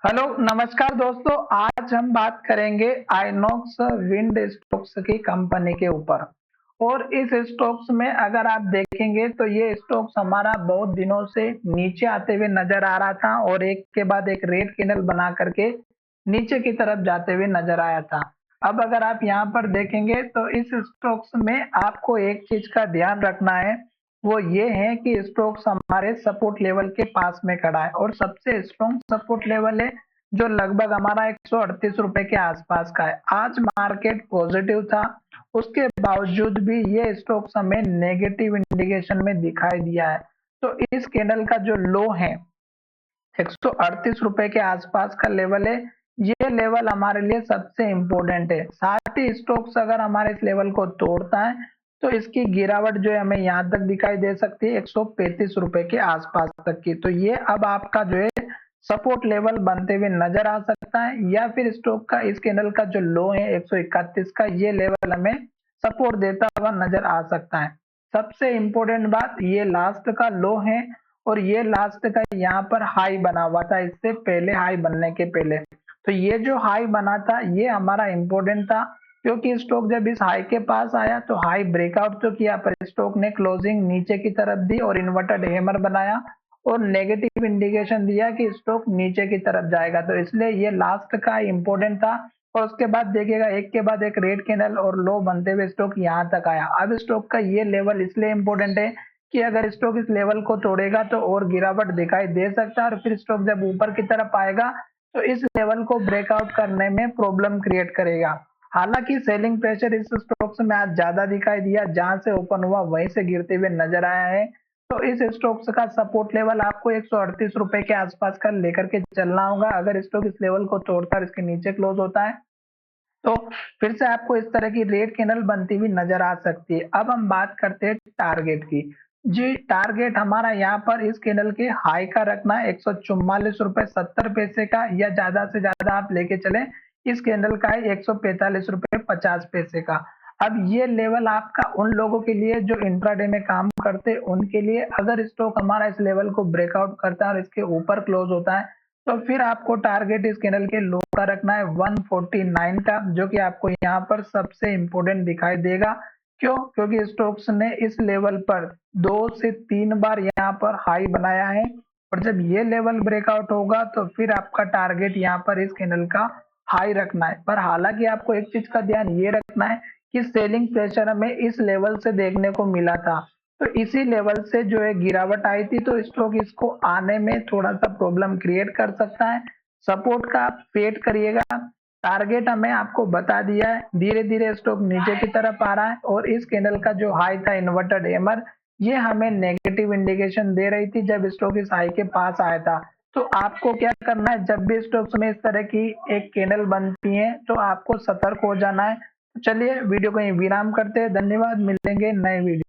Hello नमस्कार दोस्तों। आज हम बात करेंगे आइनॉक्स विंड स्टॉक्स की कंपनी के ऊपर। और इस स्टॉक्स में अगर आप देखेंगे तो ये स्टॉक्स हमारा बहुत दिनों से नीचे आते हुए नजर आ रहा था और एक के बाद एक रेड कैंडल बना करके नीचे की तरफ जाते हुए नजर आया था। अब अगर आप यहाँ पर देखेंगे तो इस स्टॉक्स में आपको एक चीज का ध्यान रखना है, वो ये है कि स्टॉक्स हमारे सपोर्ट लेवल के पास में खड़ा है और सबसे स्ट्रॉन्ग सपोर्ट लेवल है जो लगभग हमारा 138 रुपए के आसपास का है। आज मार्केट पॉजिटिव था, उसके बावजूद भी ये स्टॉक्स हमें नेगेटिव इंडिकेशन में दिखाई दिया है। तो इस कैंडल का जो लो है 138 रुपए के आसपास का लेवल है, ये लेवल हमारे लिए सबसे इम्पोर्टेंट है। साथ ही स्टॉक्स अगर हमारे इस लेवल को तोड़ता है तो इसकी गिरावट जो है हमें यहाँ तक दिखाई दे सकती है 135 रुपए के आसपास तक की। तो ये अब आपका जो है सपोर्ट लेवल बनते हुए नजर आ सकता है, या फिर स्टॉक का इस कैंडल का जो लो है 131 का, ये लेवल हमें सपोर्ट देता हुआ नजर आ सकता है। सबसे इम्पोर्टेंट बात, ये लास्ट का लो है और ये लास्ट का यहाँ पर हाई बना हुआ था इससे पहले, हाई बनने के पहले। तो ये जो हाई बना था ये हमारा इम्पोर्टेंट था, क्योंकि स्टॉक जब इस हाई के पास आया तो हाई ब्रेकआउट तो किया पर स्टॉक ने क्लोजिंग नीचे की तरफ दी और इन्वर्टेड हैमर बनाया और नेगेटिव इंडिकेशन दिया कि स्टॉक नीचे की तरफ जाएगा। तो इसलिए ये लास्ट का इम्पोर्टेंट था। और उसके बाद देखिएगा एक के बाद एक रेड कैंडल और लो बनते हुए स्टॉक यहाँ तक आया। अब स्टॉक का ये लेवल इसलिए इम्पोर्टेंट है कि अगर स्टॉक इस लेवल को तोड़ेगा तो और गिरावट दिखाई दे सकता है और फिर स्टॉक जब ऊपर की तरफ आएगा तो इस लेवल को ब्रेकआउट करने में प्रॉब्लम क्रिएट करेगा। हालांकि सेलिंग प्रेशर इस स्टॉक्स में आज ज्यादा दिखाई दिया, जहां से ओपन हुआ वहीं से गिरते हुए नजर आया है। तो इस स्टॉक्स का सपोर्ट लेवल आपको 138 रुपए के आसपास का लेकर के चलना होगा। अगर स्टॉक इस लेवल को तोड़कर इसके नीचे क्लोज होता है तो फिर से आपको इस तरह की रेड कैंडल बनती हुई नजर आ सकती है। अब हम बात करते हैं टारगेट की। जी, टारगेट हमारा यहाँ पर इस कैंडल के हाई का रखना है 144 रुपए 70 पैसे का, या ज्यादा से ज्यादा आप लेके चले इस कैंडल का है 145 रुपए 50 पैसे का। अब ये लेवल आपका उन लोगों के लिए जो इंट्राडे में काम करते हैं उनके लिए, अगर स्टॉक हमारा इस लेवल को ब्रेकआउट करता है और इसके ऊपर क्लोज होता है तो फिर आपको टारगेट इस कैंडल के लो का रखना है 149 का, जो कि आपको यहाँ पर सबसे इंपॉर्टेंट दिखाई देगा। क्यों? क्योंकि स्टॉक्स ने इस लेवल पर 2 से 3 बार यहाँ पर हाई बनाया है और जब ये लेवल ब्रेकआउट होगा तो फिर आपका टारगेट यहाँ पर इस कैंडल का हाई रखना है। पर हालांकि आपको एक चीज का ध्यान ये रखना है कि सेलिंग प्रेशर हमें इस लेवल से देखने को मिला था, तो इसी लेवल से जो है गिरावट आई थी, तो स्टॉक इसको आने में थोड़ा सा प्रॉब्लम क्रिएट कर सकता है। सपोर्ट का आप वेट करिएगा। टारगेट हमें आपको बता दिया है, धीरे धीरे स्टॉक नीचे की तरफ आ रहा है और इस कैंडल का जो हाई था इन्वर्टेड हैमर, ये हमें नेगेटिव इंडिकेशन दे रही थी जब स्टॉक इस हाई के पास आया था। तो आपको क्या करना है, जब भी स्टॉक्स में इस तरह की एक कैंडल बनती है तो आपको सतर्क हो जाना है। चलिए वीडियो को यहीं विराम करते हैं। धन्यवाद, मिलेंगे नए वीडियो।